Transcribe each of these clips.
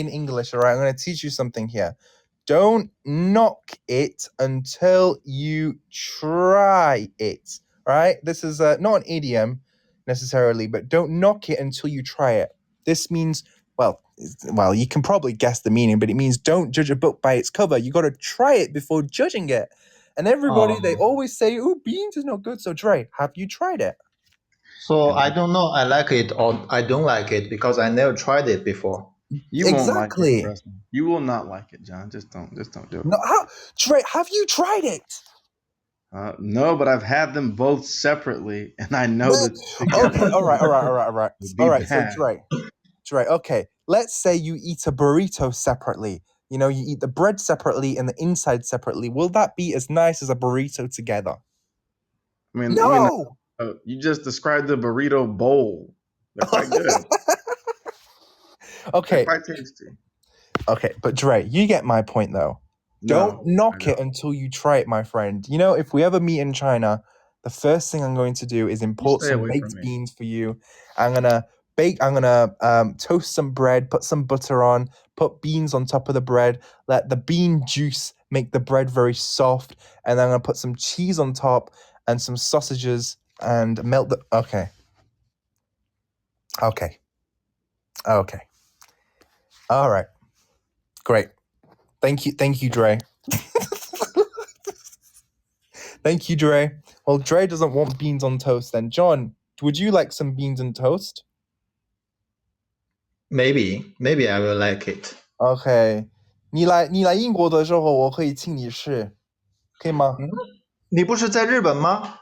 in English, all right? I'm going to teach you something here. Don't knock it until you try it, right? This is not an idiom necessarily, but don't knock it until you try it. This means, well, you can probably guess the meaning, but it means don't judge a book by its cover. You got to try it before judging it. And everybody, they always say, oh, beans is not good. So Dre, have you tried it? So I don't know I like it or I don't like it because I never tried it before. You won't like Exactly. it, trust me. You will not like it, John. Just don't do it. No, Dre, have you tried it? No, but I've had them both separately, and I know that together. Okay, all right. would be All right, so bad. Dre, okay. Let's say you eat a burrito separately. You know, you eat the bread separately and the inside separately. Will that be as nice as a burrito together? I mean, No! you just described the burrito bowl. They're quite good. Okay, They're quite tasty. okay, but Dre, you get my point though. Don't knock it until you try it, my friend. You know, if we ever meet in China, the first thing I'm going to do is import stay some away baked from me. beans for you. I'm gonna toast some bread, put some butter on, put beans on top of the bread, let the bean juice make the bread very soft, and then I'm gonna put some cheese on top and some sausages and melt the. Okay. All right. Great. Thank you, Dre. Thank you, Dre. Well, Dre doesn't want beans on toast then. John, would you like some beans on toast? Maybe I will like it. Okay. 你来英国的时候，我可以请你吃，可以吗？你不是在日本吗？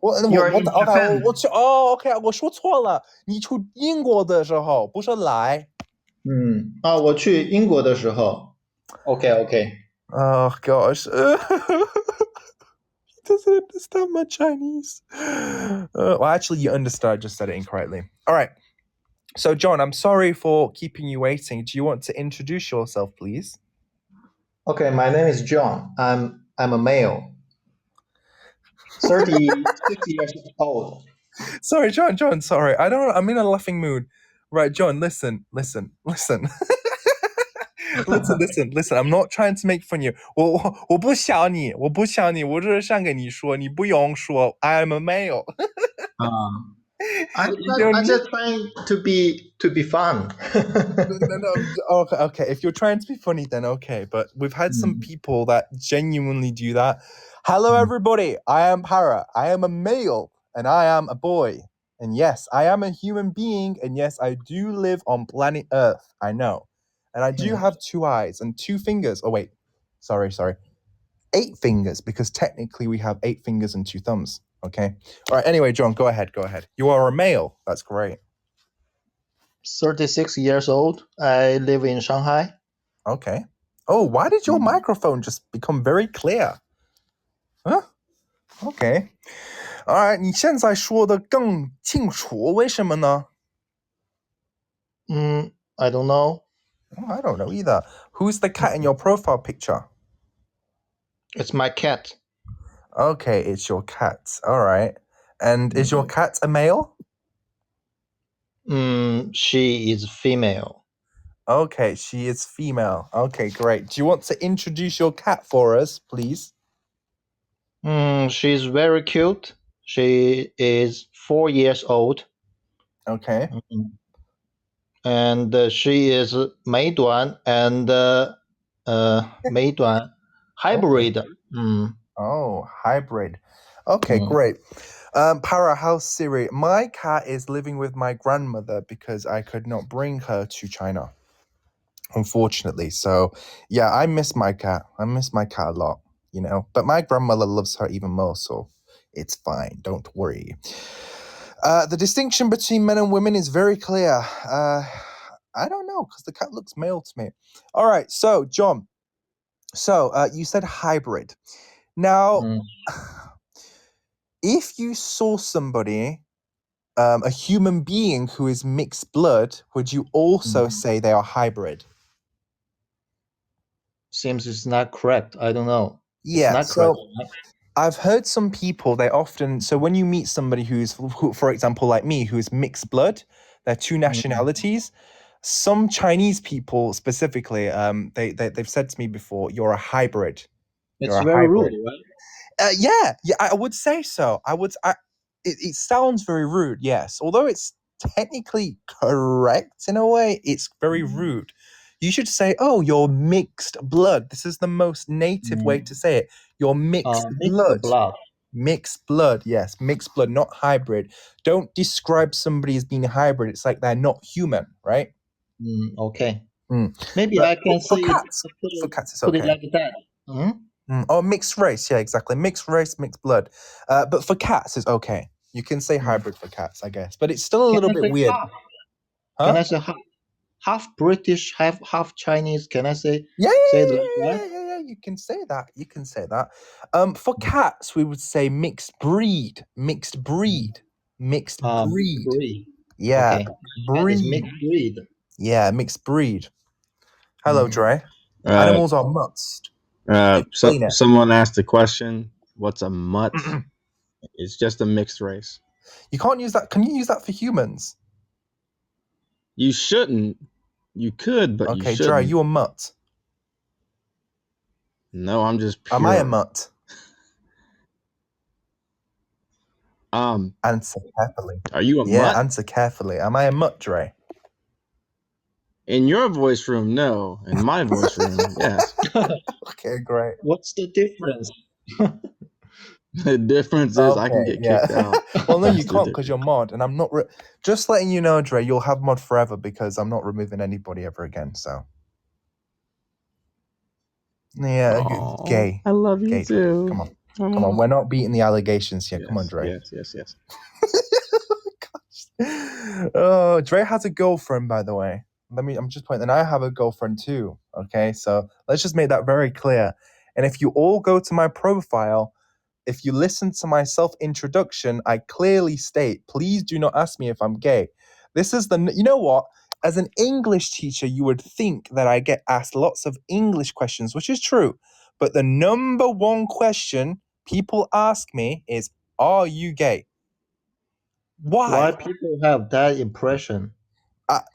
我 You are in Japan. 我去哦 OK 我说错了，你去英国的时候不是来。我去英国的时候。OK。 Oh gosh. He doesn't understand my Chinese. Well, actually, you understood. I just said it incorrectly. All right. So, John, I'm sorry for keeping you waiting. Do you want to introduce yourself, please? Okay, my name is John. I'm a male. 36 years old. Sorry, John, sorry. I'm in a laughing mood. Right, John, listen. Listen. listen. I'm not trying to make fun of you. 我不想你，我只是想跟你说，你不用说 I'm a male. I'm just trying to be fun. No. Okay. If you're trying to be funny, then okay. But we've had some people that genuinely do that. Hello, everybody. I am Para. I am a male, and I am a boy. And yes, I am a human being. And yes, I do live on planet Earth. I know. And I do have 2 eyes and 2 fingers. Oh, wait. Sorry. 8 fingers, because technically we have 8 fingers and 2 thumbs. Okay. All right. Anyway, John, go ahead. You are a male. That's great. 36 years old. I live in Shanghai. Okay. Oh, why did your microphone just become very clear? Huh? Okay. All right. 你现在说得更清楚，为什么呢？ I don't know. I don't know either. Who's the cat in your profile picture? It's my cat. Okay, it's your cat. All right. And is your cat a male? She is female. Okay, she is female. Okay, great. Do you want to introduce your cat for us, please? She's very cute. She is 4 years old. Okay. And she is Meituan and Meituan hybrid. Oh, hybrid. Okay, great. Para, how's Siri? My cat is living with my grandmother because I could not bring her to China, unfortunately. So, yeah, I miss my cat. I miss my cat a lot, you know. But my grandmother loves her even more, so it's fine. Don't worry. The distinction between men and women is very clear. I don't know, because the cat looks male to me. All right, so, John. So, you said hybrid. Now, if you saw somebody, a human being who is mixed blood, would you also say they are hybrid? Seems it's not correct. I don't know. Yeah, it's not correct. I've heard some people, so when you meet somebody who, for example, like me, who is mixed blood, they're 2 nationalities, some Chinese people specifically, they've said to me before, you're a hybrid. It's You're a very hybrid. rude, right? Yeah, I would say so. It sounds very rude, yes. Although it's technically correct in a way, it's very rude. You should say, "Oh, you're mixed blood." This is the most native way to say it. You're mixed blood. Mixed blood, yes, mixed blood, not hybrid. Don't describe somebody as being hybrid. It's like they're not human, right? Okay. Mm. Maybe But I can for say cats, it, for cats, it's put it okay. like that. Mhm. Oh, mixed race, yeah, exactly. Mixed race, mixed blood. But for cats, it's okay. You can say hybrid for cats, I guess, but it's still a little bit weird. Half? Huh? Can I say half British, half Chinese? Can I say? Yeah, say yeah, it like yeah, that? yeah, yeah. You can say that. You can say that. For cats, we would say mixed breed, mixed breed, mixed breed. Breed. Yeah, Okay. That is breed. mixed breed. Yeah, mixed breed. Hello, Dre. Uh, Animals are mutts. Explain it. someone asked the question, "What's a mutt?" It's just a mixed race. You can't use that. Can you use that for humans? You shouldn't. You could, but you Okay, shouldn't. Dre, are you a mutt? No, I'm just pure. Am I a mutt? Answer carefully. Are you a Yeah, mutt? answer carefully. Am I a mutt, Dre? In your voice room, no. In my voice room, yes. Okay, great. What's the difference? The difference is I can get kicked out. Well, no, you That's the can't because you're mod, and I'm not. Just letting you know, Dre, you'll have mod forever because I'm not removing anybody ever again. So, yeah, Aw, gay. I love you Gay. too. Come on, come on. We're not beating the allegations here. Yes, Come on, Dre. Yes. Gosh. Oh, Dre has a girlfriend, by the way. I'm just pointing. And I have a girlfriend too. Okay, so let's just make that very clear. And if you all go to my profile, if you listen to my self-introduction, I clearly state, please do not ask me if I'm gay. This is you know what? As an English teacher, you would think that I get asked lots of English questions, which is true. But the number one question people ask me is, are you gay? Why people have that impression?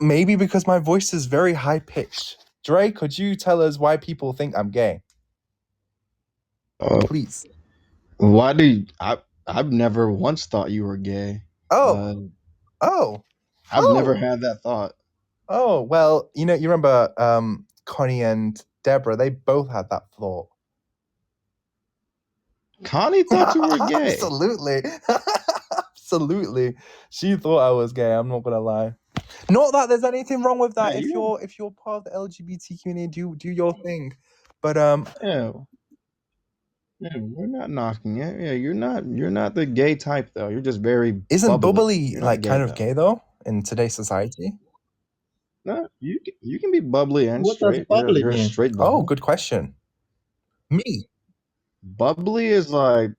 Maybe because my voice is very high-pitched. Dre, could you tell us why people think I'm gay? Please. Why do you, I've never once thought you were gay. Oh. I've never had that thought. Oh, well, you remember Connie and Deborah, they both had that thought. Connie thought you were gay. Absolutely. Absolutely. She thought I was gay, I'm not gonna lie. Not that there's anything wrong with that. Yeah, if you're part of the LGBT community, do your thing. But yeah, we're not knocking it. Yeah, you're not the gay type though. You're just very isn't bubbly You're not like gay, kind of though. gay though in today's society? No, you can be bubbly and What does straight. bubbly You're a mean? straight bubble. Oh, good question. Me. Bubbly is like,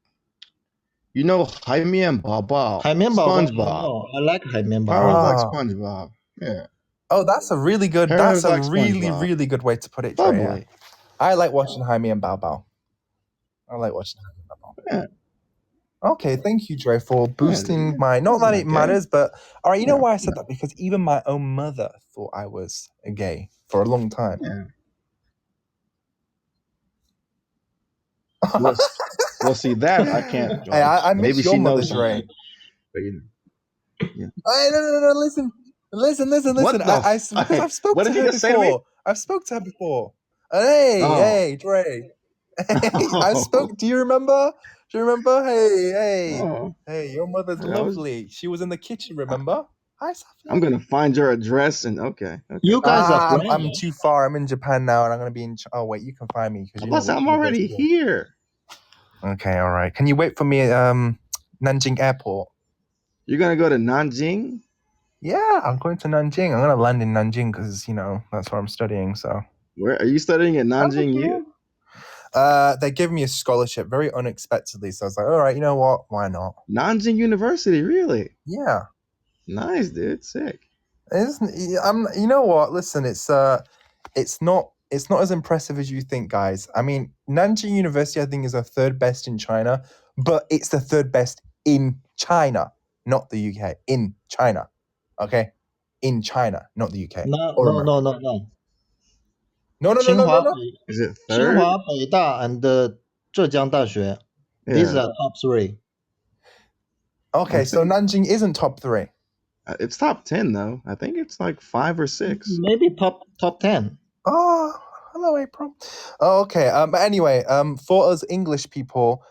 Jaime and Baba. SpongeBob. No, I like Jaime Power Baba. like SpongeBob. Yeah. Oh, that's a really good. Parents That's a like really, SpongeBob. really good way to put it, Dre. Yeah. Bubbly. I like watching Jaime and Bao Bao. I like watching Jaime and Bao Bao. Yeah. Okay, thank you, Dre, for boosting my. Not that it matters, but all right. You know why I said that? Because even my own mother thought I was a gay for a long time. Yeah. Well, see that I can't judge. Hey, I miss Maybe your she mother, knows Dre. But Hey, no, listen. What the Because I've spoken what to did you her just say to me? before. I've spoke to her before. Hey, Dre. I spoke. Do you remember? Hey, your mother's lovely. She was in the kitchen, remember? Hi, Sophia. I'm gonna find your address and okay. You guys are friends. I'm too far. I'm in Japan now, and I'm gonna be in. Oh wait, you can find me because I'm already here. Okay, all right. Can you wait for me at Nanjing Airport? You're gonna go to Nanjing? Yeah, I'm going to Nanjing. I'm gonna land in Nanjing because that's where I'm studying. So Where are you studying at Nanjing U? They gave me a scholarship very unexpectedly, so I was like, all right, you know what? Why not? Nanjing University, really? Yeah. Nice, dude. Sick. You know what? Listen, it's not as impressive as you think, guys. I mean, Nanjing University, I think, is the third best in China, but it's the third best in China, not the UK. In China, okay, in China, not the UK. No, Or no, America. no, no, no. No, no, no, no, no, Tsinghua, no. Is it third? Tsinghua, Beida, and Zhejiang Daxue. These Yeah. are top three. Okay, I so think- Nanjing isn't top 3. It's top 10 though. I think it's like 5 or 6. Maybe top 10. Oh, hello, April. Oh, okay. But anyway, for us English people,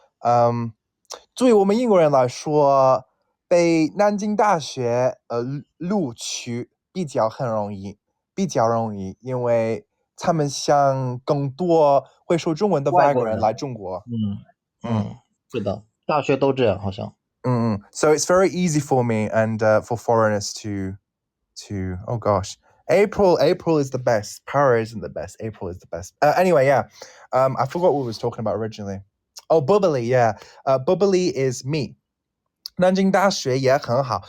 对我们英国人来说，被南京大学录取比较容易，因为他们想更多会说中文的外国人来中国。是的，大学都这样好像。So it's very easy for me and for foreigners to oh gosh. April is the best. Para isn't the best. April is the best. Anyway, yeah. I forgot what we was talking about originally. Oh, bubbly, yeah. Bubbly is me. 南京大学也很好。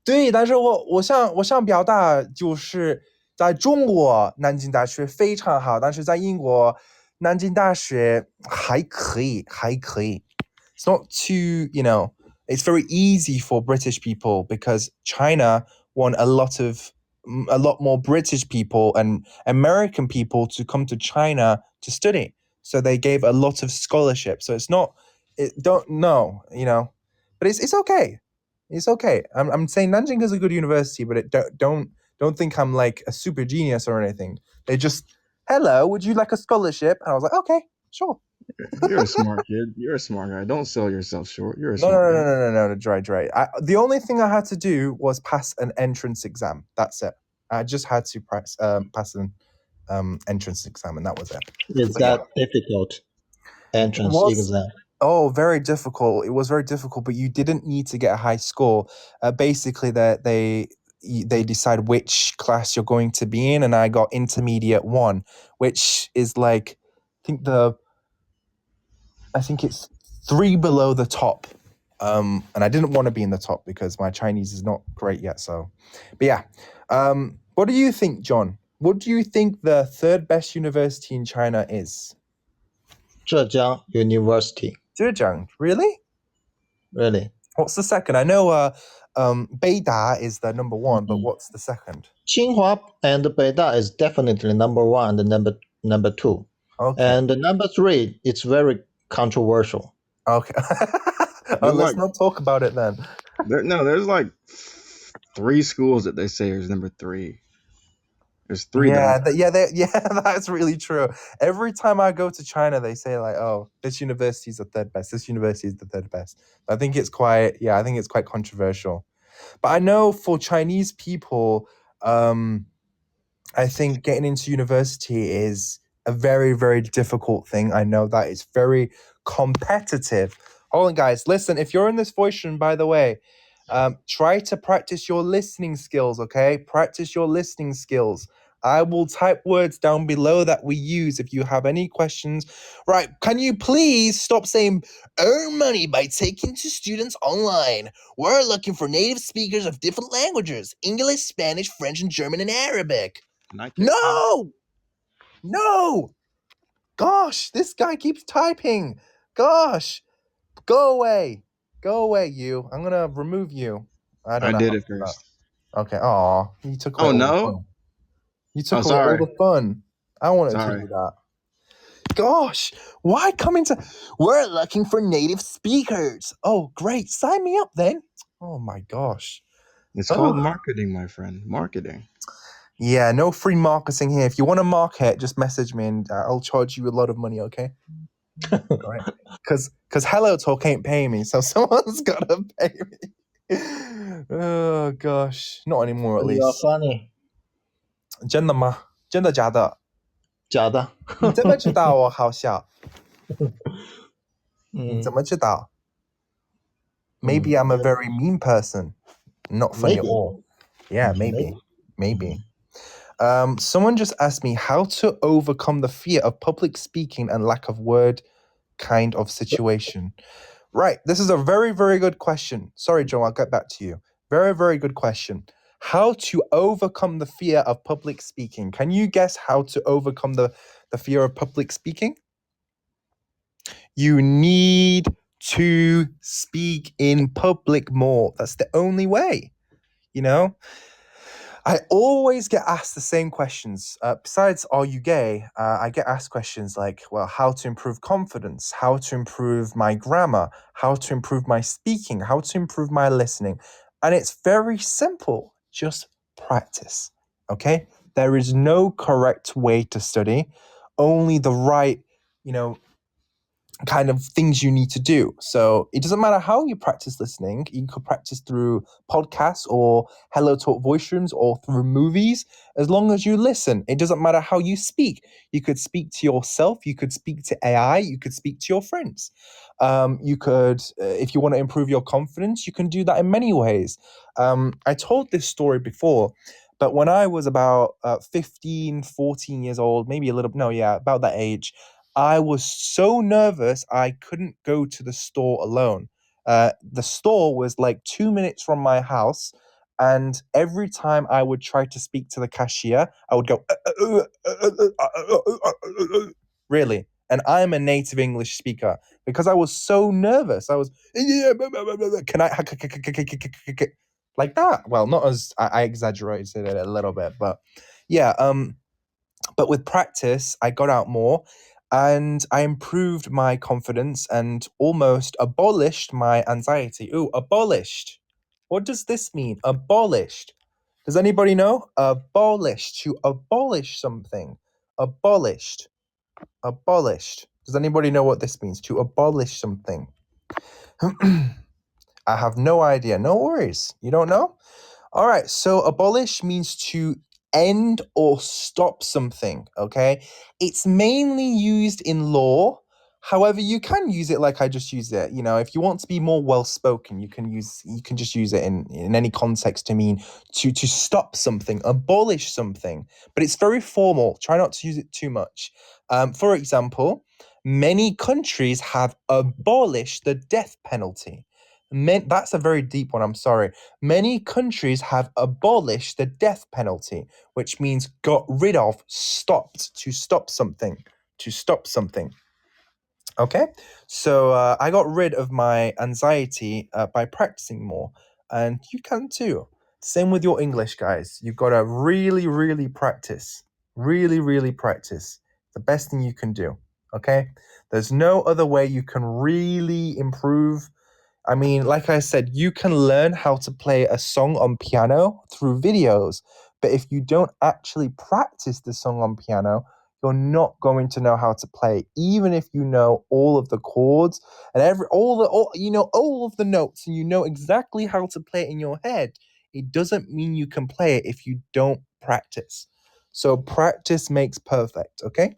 对，但是我想表达就是在中国南京大学非常好，但是在英国南京大学还可以。It's not too, it's very easy for British people because China want a lot more British people and American people to come to China to study. So they gave a lot of scholarship. So it's not, but it's okay. It's okay. I'm saying Nanjing is a good university, but don't think I'm like a super genius or anything. They just, hello, would you like a scholarship? And I was like, okay, sure. You're a smart kid. You're a smart guy. Don't sell yourself short. You're a No, smart guy. no, dry. The only thing I had to do was pass an entrance exam. That's it. I just had to pass an entrance exam, and that was it. Is that difficult entrance exam? Oh, very difficult. It was very difficult, but you didn't need to get a high score. Basically, that they decide which class you're going to be in, and I got intermediate 1, which is like, I think it's 3 below the top. And I didn't want to be in the top because my Chinese is not great yet. So, but yeah. What do you think, John? What do you think the third best university in China is? Zhejiang University. Zhejiang, really? Really? What's the second? I know Beida is the number 1, but what's the second? Tsinghua and Beida is definitely number 1 and number 2. Okay. And number 3, it's very controversial. Okay. Let's not talk about it then. There's like 3 schools that they say is number 3. There's 3. Yeah, that's really true. Every time I go to China, they say like, "Oh, this university is the third best. This university is the third best." I think it's quite controversial. But I know for Chinese people, I think getting into university is a very, very difficult thing. I know that it's very competitive. Hold on, guys. Listen, if you're in this voice room, by the way, try to practice your listening skills, okay? Practice your listening skills. I will type words down below that we use if you have any questions. Right, can you please stop saying earn money by taking to students online? We're looking for native speakers of different languages: English, Spanish, French, and German, and Arabic. No! Gosh, this guy keeps typing. Gosh, go away, you. I'm gonna remove you. I did it first. Okay. Aw, you took away Oh, all no? the fun. You took away sorry. all the fun. I wanted to Sorry. do that. Gosh, why come into... We're looking for native speakers. Oh, great. Sign me up then. Oh my gosh. It's called marketing, my friend. Marketing. Yeah, no free marketing here. If you want to market, just message me and I'll charge you a lot of money, okay? Right. Because Hello Talk ain't paying me, so someone's got to pay me. Oh, gosh. Not anymore, at You're least. funny. 真的吗？真的假的？假的。你怎么知道我好笑？你怎么知道？ Maybe I'm a very mean person. Not funny at all. Yeah, maybe. Someone just asked me how to overcome the fear of public speaking and lack of word kind of situation. Right. This is a very, very good question. Sorry, Joe, I'll get back to you. Very, very good question. How to overcome the fear of public speaking. Can you guess how to overcome the fear of public speaking? You need to speak in public more. That's the only way, I always get asked the same questions. Besides, are you gay? I get asked questions like, well, how to improve confidence, how to improve my grammar, how to improve my speaking, how to improve my listening. And it's very simple. Just practice. Okay? There is no correct way to study, only the right, you know, kind of things you need to do. So it doesn't matter how you practice listening. You could practice through podcasts or Hello Talk voice rooms or through movies. As long as you listen, it doesn't matter how you speak. You could speak to yourself. You could speak to AI. You could speak to your friends. You could, if you want to improve your confidence, you can do that in many ways. I told this story before, but when I was about 15, 14 years old, maybe a little, no, yeah, about that age, I was so nervous I couldn't go to the store alone. The store was like 2 minutes from my house, and every time I would try to speak to the cashier, I would go, really. And I'm a native English speaker because I was so nervous. I was, can I, like that? Well, not as I exaggerated it a little bit, but yeah. But with practice, I got out more and I improved my confidence and almost abolished my anxiety. Ooh, abolished. What does this mean? Abolished. Does anybody know? Abolished. To abolish something. Abolished. Abolished. Does anybody know what this means? To abolish something. I have no idea. No worries. You don't know? All right, so abolish means to end or stop something, okay? It's mainly used in law. However, you can use it like I just used it. You know, if you want to be more well-spoken, you can just use it in any context to mean to stop something, abolish something. But it's very formal. Try not to use it too much. For example, many countries have abolished the death penalty. That's a very deep one, I'm sorry. Many countries have abolished the death penalty, which means got rid of, stopped, to stop something, to stop something. Okay, so I got rid of my anxiety by practicing more, and you can too. Same with your English, guys. You've got to really, really practice. Really, really practice. The best thing you can do. Okay, there's no other way you can really improve. I mean, like I said, you can learn how to play a song on piano through videos, but if you don't actually practice the song on piano, you're not going to know how to play, even if you know all of the chords and all of the notes, and you know exactly how to play it in your head. It doesn't mean you can play it if you don't practice. So practice makes perfect, okay?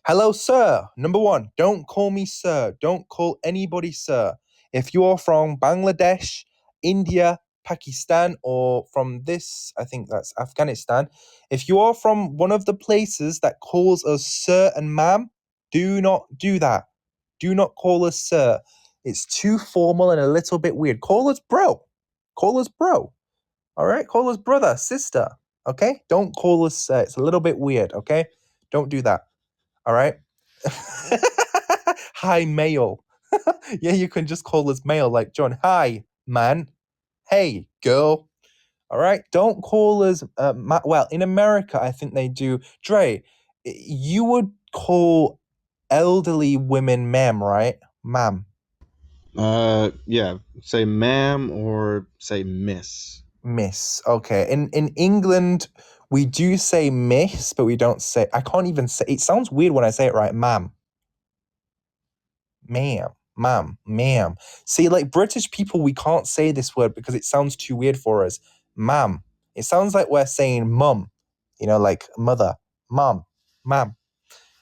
Hello, sir. Number one, don't call me sir. Don't call anybody sir. If you are from Bangladesh, India, Pakistan, or from this, I think that's Afghanistan, if you are from one of the places that calls us sir and ma'am, do not do that. Do not call us sir. It's too formal and a little bit weird. Call us bro. Call us bro. All right? Call us brother, sister. Okay? Don't call us sir. It's a little bit weird. Okay? Don't do that. All right. Hi, male. Yeah, you can just call us male, like John. Hi, man. Hey, girl. All right. Don't call us. Well, in America, I think they do. Dre, you would call elderly women ma'am, right? Ma'am. Yeah, say ma'am or say miss. Miss. Okay. In England, we do say miss, but we don't say. I can't even say. It sounds weird when I say it right. Ma'am. Ma'am. See, like British people, we can't say this word because it sounds too weird for us. Ma'am. It sounds like we're saying mum, like mother, ma'am.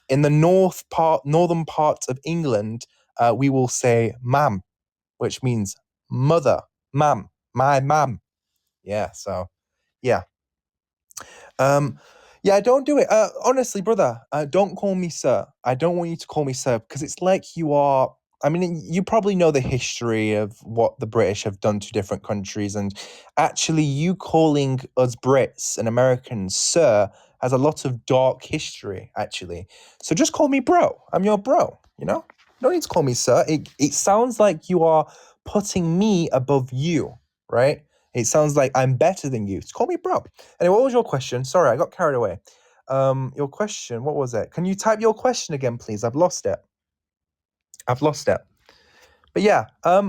In the northern part of England, we will say ma'am, which means mother, ma'am, my ma'am. Yeah, so yeah. Yeah, don't do it. Honestly, brother, don't call me sir. I don't want you to call me sir because it's like you are. I mean, you probably know the history of what the British have done to different countries, and actually, you calling us Brits and Americans sir has a lot of dark history, actually. So just call me bro. I'm your bro. No need to call me sir. It sounds like you are putting me above you, right? It sounds like I'm better than you. Call me bro. Anyway, what was your question? Sorry, I got carried away. Your question, what was it? Can you type your question again, please? I've lost it. But yeah,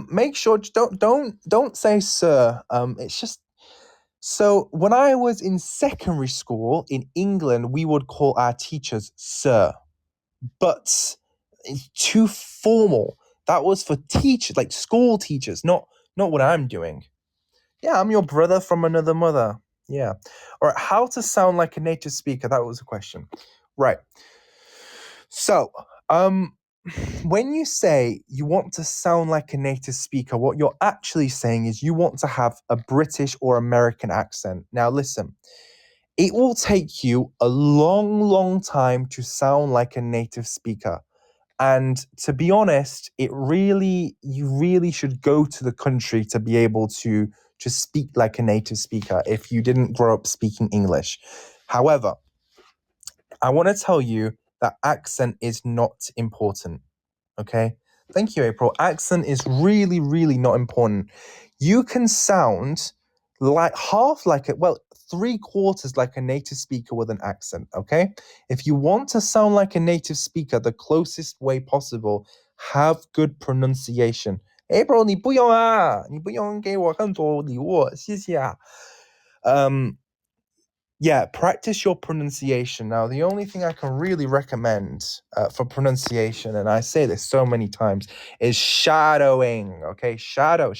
make sure don't say sir. It's just so when I was in secondary school in England, we would call our teachers sir, but it's too formal. That was for teachers, like school teachers, not what I'm doing. Yeah, I'm your brother from another mother. Yeah. All right, how to sound like a native speaker? That was a question. Right. So, when you say you want to sound like a native speaker, what you're actually saying is you want to have a British or American accent. Now, listen, it will take you a long, long time to sound like a native speaker. And to be honest, you really should go to the country to be able to speak like a native speaker if you didn't grow up speaking English. However, I want to tell you that accent is not important. Okay? Thank you, April. Accent is really, really not important. You can sound like three-quarters like a native speaker with an accent, okay? If you want to sound like a native speaker the closest way possible, have good pronunciation. April, 你不用啊，你不用给我很多礼物，谢谢啊。Yeah, practice your pronunciation. Now, the only thing I can really recommend for pronunciation, and I say this so many times, is shadowing. Okay, shadow.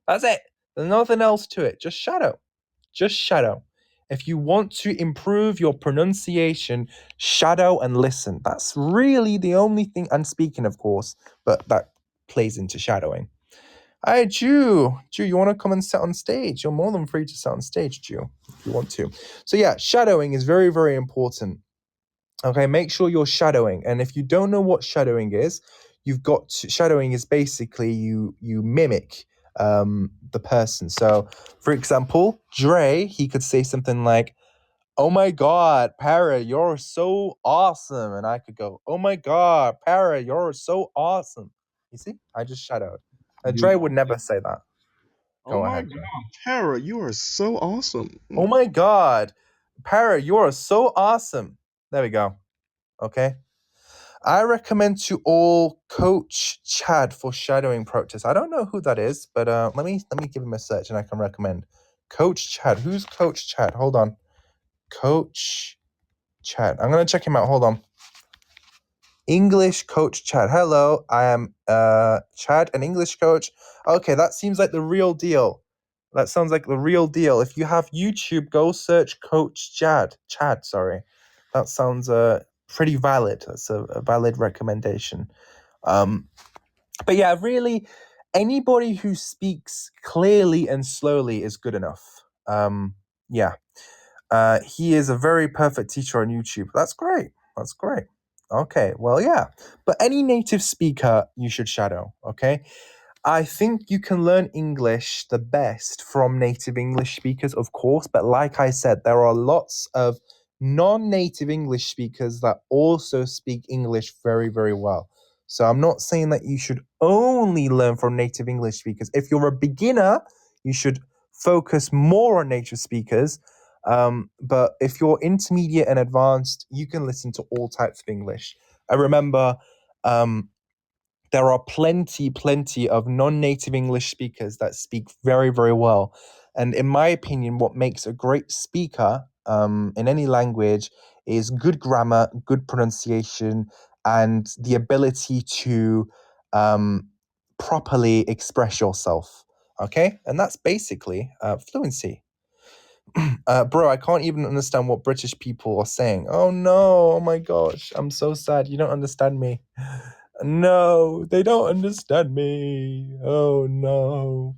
That's it. There's nothing else to it. Just shadow. If you want to improve your pronunciation, shadow and listen. That's really the only thing. And speaking, of course, but that plays into shadowing. Hi, Jew, you want to come and sit on stage? You're more than free to sit on stage, Jew, if you want to. So yeah, shadowing is very, very important. Okay, make sure you're shadowing. And if you don't know what shadowing is, shadowing is basically you mimic the person. So for example, Dre, he could say something like, "Oh my God, Para, you're so awesome." And I could go, "Oh my God, Para, you're so awesome." You see, I just shadowed. Dre would never say that. Oh my ahead. God, Tara, you are so awesome. Oh my God, Para, you are so awesome. There we go. Okay. I recommend to all Coach Chad for shadowing practice. I don't know who that is, but let me give him a search and I can recommend. Coach Chad. Who's Coach Chad? Hold on. Coach Chad. I'm gonna check him out. Hold on. English coach Chad. Hello, I am Chad, an English coach. Okay, that seems like the real deal. That sounds like the real deal. If you have YouTube, go search Coach Chad. Sorry. That sounds pretty valid. That's a valid recommendation. But yeah, really, anybody who speaks clearly and slowly is good enough. Yeah. He is a very perfect teacher on YouTube. That's great. Okay, well, yeah. But any native speaker you should shadow, okay? I think you can learn English the best from native English speakers, of course. But like I said, there are lots of non-native English speakers that also speak English very, very well. So I'm not saying that you should only learn from native English speakers. If you're a beginner, you should focus more on native speakers. But if you're intermediate and advanced, you can listen to all types of English. I remember there are plenty of non-native English speakers that speak very, very well. And in my opinion, what makes a great speaker in any language is good grammar, good pronunciation, and the ability to properly express yourself. Okay? And that's basically fluency. Bro, I can't even understand what British people are saying. Oh no, oh my gosh, I'm so sad. You don't understand me. No, they don't understand me. Oh no.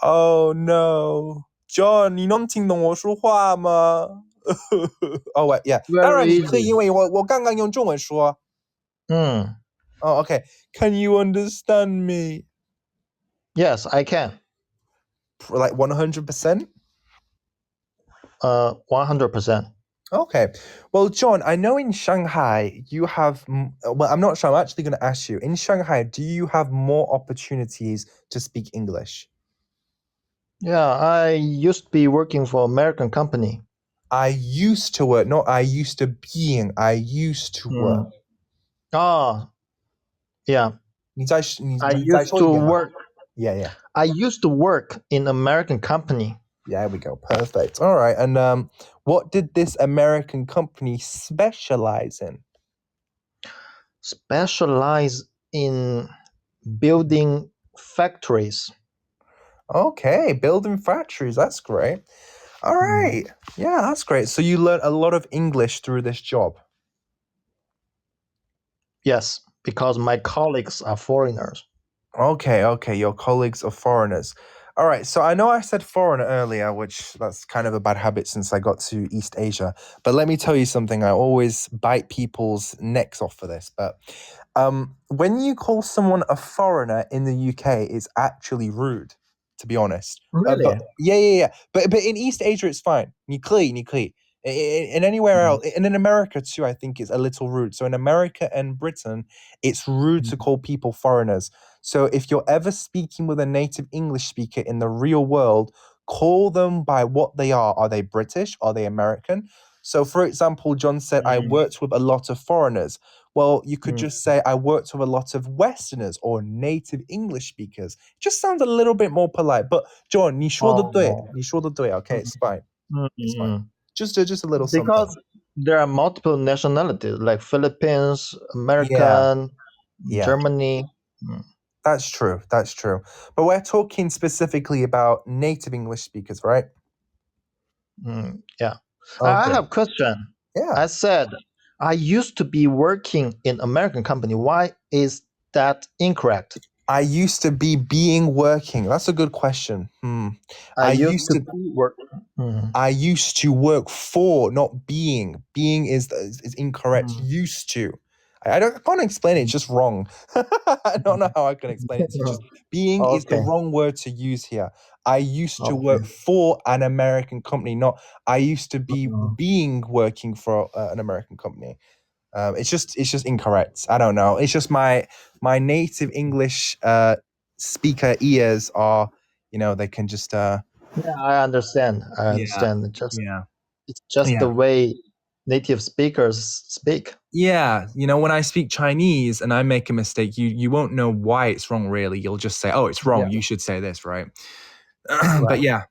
Oh no. John, 你能听懂我说话吗？ Oh wait, yeah. Very 当然你可以， easy. 因为我刚刚用中文说。Oh, okay. Can you understand me? Yes, I can. Like 100%? 100%. Okay. Well, John, I know in Shanghai you have, well, I'm not sure. I'm actually going to ask you. In Shanghai, do you have more opportunities to speak English? Yeah, I used to be working for American company. I used to work, not I used to being. I used to work. 哦，Yeah, 你再 I 你再 used 说一 to 遍吧。 work. Yeah, yeah. I used to work in American company. Yeah, there we go. Perfect. All right. And what did this American company specialize in? Specialize in building factories. Okay, building factories. That's great. All right. Yeah, that's great. So you learned a lot of English through this job. Yes, because my colleagues are foreigners. Okay, okay. Your colleagues are foreigners. All right. So I know I said foreigner earlier, which that's kind of a bad habit since I got to East Asia. But let me tell you something. I always bite people's necks off for this. But when you call someone a foreigner in the UK, it's actually rude, to be honest. Really? But yeah. But in East Asia, it's fine. 你可以. In anywhere else, and in America too, I think it's a little rude. So in America and Britain, it's rude to call people foreigners. So if you're ever speaking with a native English speaker in the real world, call them by what they are. Are they British? Are they American? So for example, John said, I worked with a lot of foreigners. Well, you could just say, I worked with a lot of Westerners or native English speakers. Just sounds a little bit more polite. But John, 你说的对, Oh. 你说的对, okay, it's fine. It's fine. Just a little something. Because there are multiple nationalities like Philippines, American, Yeah. Germany. That's true. That's true. But we're talking specifically about native English speakers, right? Yeah. Okay. I have a question. Yeah. I said I used to be working in American company. Why is that incorrect? I used to be being working. That's a good question. I used to be work. I used to work for, not being. Being is incorrect. Used to. I can't explain it. It's just wrong. I don't know how I can explain it. It's just being is the Okay. wrong word to use here. I used to work for an American company, not I used to be being working for an American company. It's just incorrect. I don't know. It's just my native English speaker ears are, they can just Yeah, I understand. It's just Yeah. the way native speakers speak. Yeah, when I speak Chinese and I make a mistake, you won't know why it's wrong really. You'll just say, "Oh, it's wrong. Yeah. You should say this," right? Right. But yeah.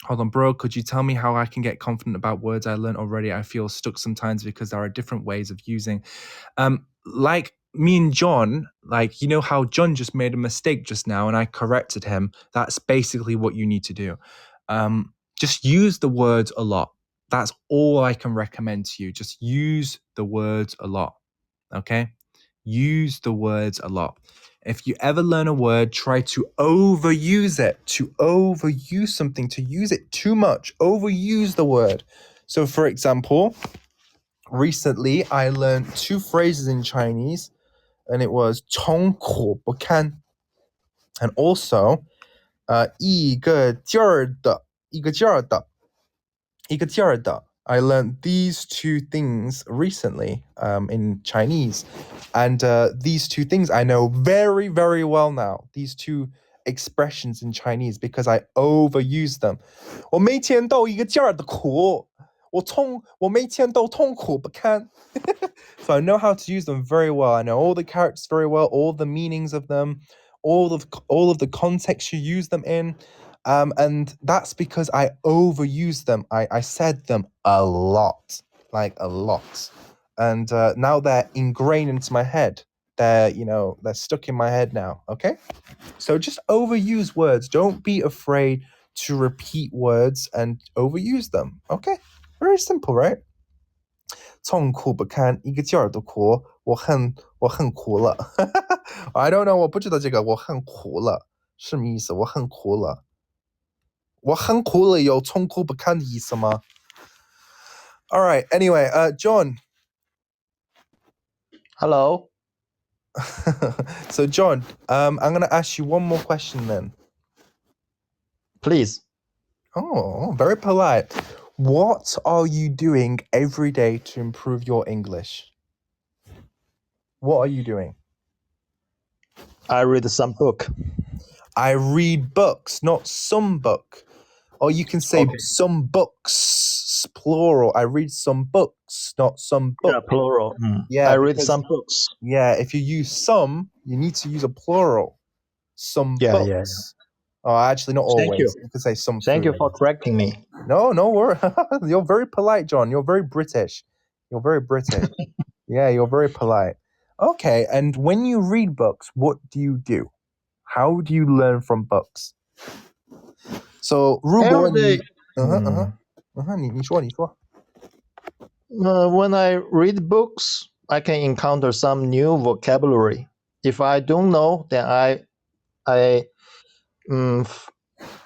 Hold on, bro. Could you tell me how I can get confident about words I learned already? I feel stuck sometimes because there are different ways of using. Like me and John, like, you know how John just made a mistake just now and I corrected him. That's basically what you need to do. Just use the words a lot. That's all I can recommend to you. Just use the words a lot. Okay? Use the words a lot. If you ever learn a word, try to overuse it, to overuse something, to use it too much, overuse the word. So for example, recently I learned 2 phrases in Chinese, and it was 从苦不堪 and also 一个劲儿的 I learned these 2 things recently in Chinese, and these 2 things I know very, very well now. These 2 expressions in Chinese because I overuse them. 我没见到一个劲儿的苦，我没见到痛苦不堪。So I know how to use them very well. I know all the characters very well, all the meanings of them, all of the context you use them in. And that's because I overused them. I said them a lot, like a lot. And now they're ingrained into my head. They're stuck in my head now, okay? So just overuse words. Don't be afraid to repeat words and overuse them, okay? Very simple, right? 痛苦不堪，一个劲儿的苦，我很苦了。I don't know， 我不知道这个，我很苦了，什么意思？我很苦了。我很苦了有痛苦不堪的意思吗？ All right. Anyway, John. Hello. So John, I'm going to ask you one more question then. Please. Oh, very polite. What are you doing every day to improve your English? What are you doing? I read some book. I read books, not some book. Or you can say Okay. some books, plural. I read some books, not some book. Yeah, plural. Yeah, I read because- some books. Yeah, if you use some, you need to use a plural. Some Yeah, books. yeah. Oh, actually, not always. Thank you. You could say some. Thank you food. for correcting me. No worry. You're very polite, John. You're very British. You're very British. Yeah, you're very polite. Okay, and when you read books, what do you do? How do you learn from books? So, 如果 Every day. 你说 When I read books, I can encounter some new vocabulary. If I don't know, then I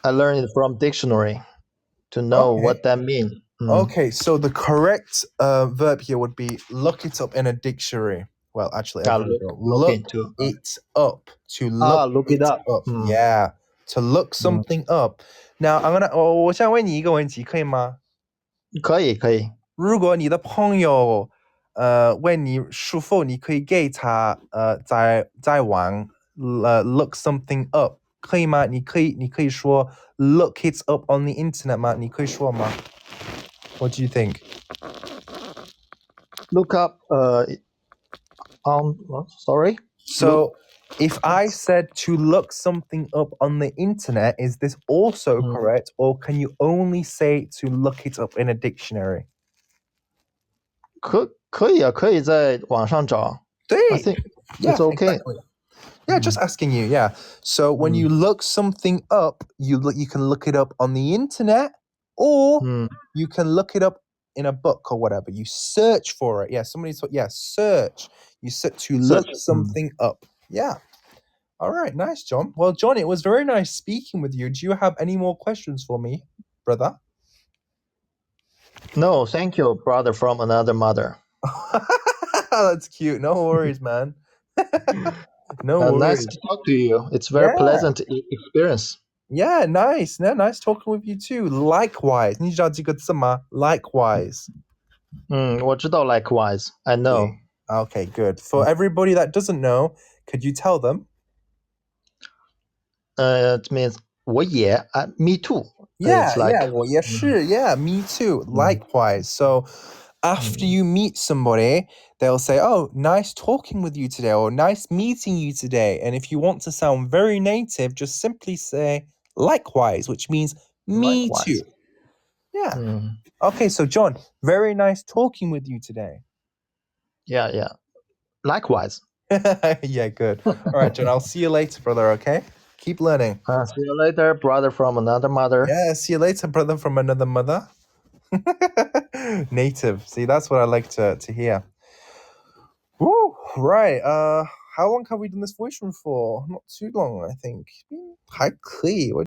learn it from dictionary to know Okay. what that means. Okay, so the correct verb here would be look it up in a dictionary. Well, actually, Yeah, everywhere. look look into. it up. To look, Look it up. Yeah, to look something up. Now, I'm gonna. 我想问你一个问题，可以吗？可以。如果你的朋友问你是否你可以给他在网look something up 可以吗？你可以说 look it up on the internet 吗？你可以说吗？ What do you think? Look up. Sorry. So if I said to look something up on the internet, is this also correct, or can you only say to look it up in a dictionary? 可以啊，可以在网上找。I 对 think Yeah, it's okay. exactly. Yeah, just asking you. Yeah. So when you look something up, you can look it up on the internet, or you can look it up in a book or whatever. You search for it. Yeah, search. You set to look Search. something up. Yeah. All right, nice, John. Well, John, it was very nice speaking with you. Do you have any more questions for me, brother? No, thank you, brother from another mother. That's cute. No worries, man. No worries. Nice to talk to you. It's very pleasant experience. Yeah, nice. Yeah, nice talking with you too. Likewise. 你知道这个字吗？ Likewise. 我知道 likewise. I know. Okay, good. For everybody that doesn't know, could you tell them? It means 我也 me too. Yeah, It's like, 我也是. Yeah, me too. Likewise. So after you meet somebody, they'll say, oh, nice talking with you today, or nice meeting you today. And if you want to sound very native, just simply say likewise, which means me Likewise. too. Yeah. Okay, so John, very nice talking with you today. Yeah. Likewise. Yeah, good. All right, John, I'll see you later, brother, okay? Keep learning. See you later, brother from another mother. Yeah, see you later, brother from another mother. Native. See, that's what I like to hear. Woo, right. How long have we done this voice room for? Not too long, I think. 还可以，我